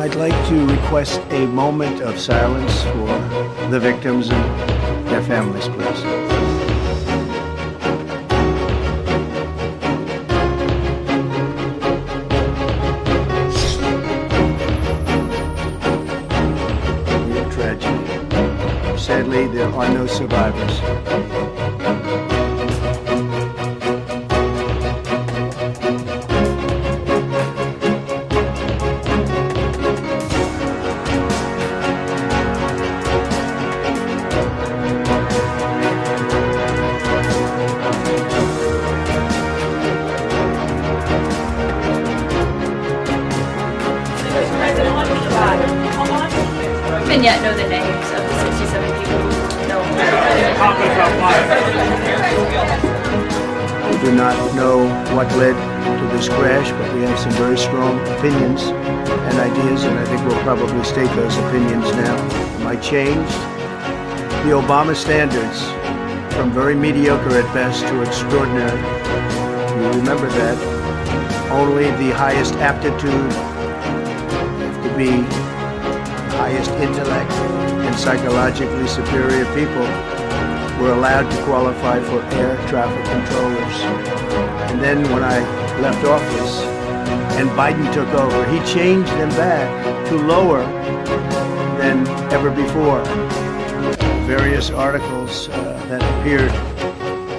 I'd like to request a moment of silence for the victims and their families, please. Real tragedy. Sadly, there are no survivors. And yet know the names of the 67 people who killed. We do not know what led to this crash, but we have some very strong opinions and ideas, and I think we'll probably state those opinions now. Might change the Obama standards from very mediocre at best to extraordinary. You remember that only the highest aptitude to be highest intellect and psychologically superior people were allowed to qualify for air traffic controllers. And then when I left office and Biden took over, he changed them back to lower than ever before. Various articles that appeared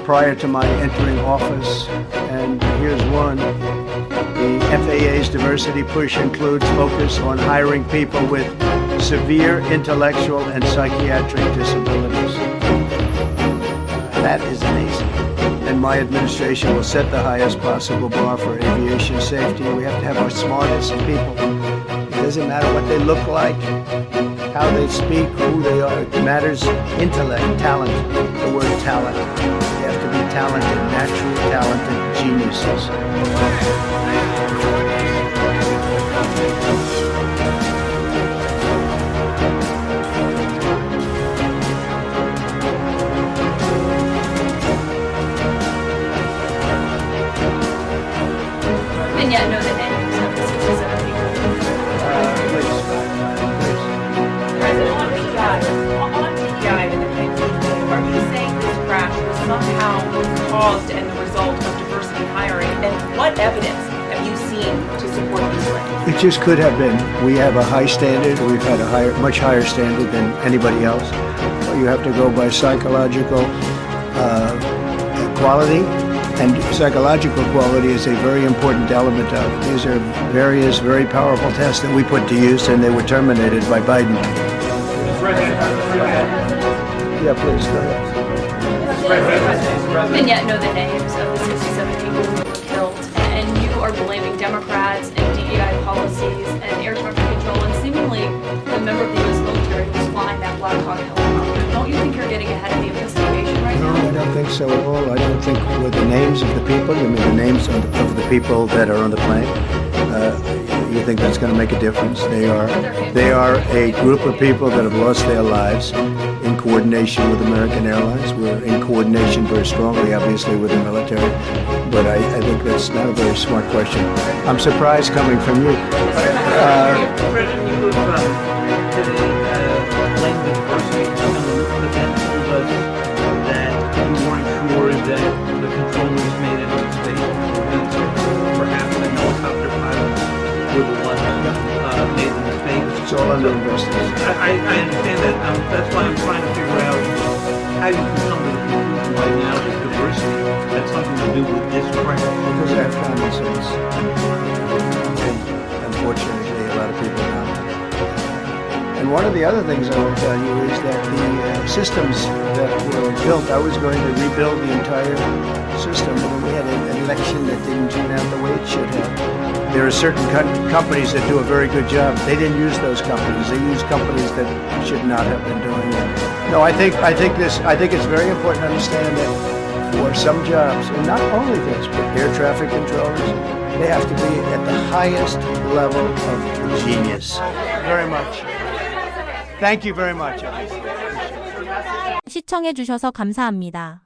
prior to my entering office, and here's one. The FAA's diversity push includes focus on hiring people with severe intellectual and psychiatric disabilities. That is amazing. And my administration will set the highest possible bar for aviation safety. We have to have our smartest people. It doesn't matter what they look like, how they speak, who they are. It matters intellect, talent, the word talent. They have to be talented, naturally talented geniuses. And yet know the names of the 67 people. President, on TBI and the KPP, are you saying this crash was somehow caused and the result of diversity hiring? And what evidence have you seen to support these claims? It just could have been. We have a high standard. We've had a much higher standard than anybody else. You have to go by psychological quality, and psychological quality is a very important element of it. These are various very powerful tests that we put to use, and they were terminated by Biden. Yeah, please, go ahead. And yet know the names of the 67 people who were killed, and you are blaming Democrats and DEI policies and air traffic control, and seemingly the member of the U.S. military who's flying that Black Hawk helicopter. Don't you think you're getting ahead of the investigation right now? No, I don't think so at all. I don't think with the names of the people, you mean the names of the people that are on the plane, you think that's going to make a difference? They are a group of people that have lost their lives in coordination with American Airlines. We're in coordination very strongly, obviously, with the military. But I think that's not a very smart question. I'm surprised coming from you. President, you look to the language person, but then told us that you weren't sure that the controllers made any mistakes. Perhaps the helicopter pilots were the ones that made the mistakes. It's all under investigation. I understand that. That's why I'm trying to figure out how you can come to the conclusion right now that diversity had something to do with this crash. Because I have common sense. And unfortunately, a lot of people don't. And one of the other things I want to tell you is that the systems that were built, I was going to rebuild the entire system, but we had an election that didn't turn out the way it should have. There are certain companies that do a very good job. They didn't use those companies. They used companies that should not have been doing it. No, I think it's very important to understand that for some jobs, and not only this, but air traffic controllers, they have to be at the highest level of genius. Very much. Thank you very much. 시청해주셔서 감사합니다.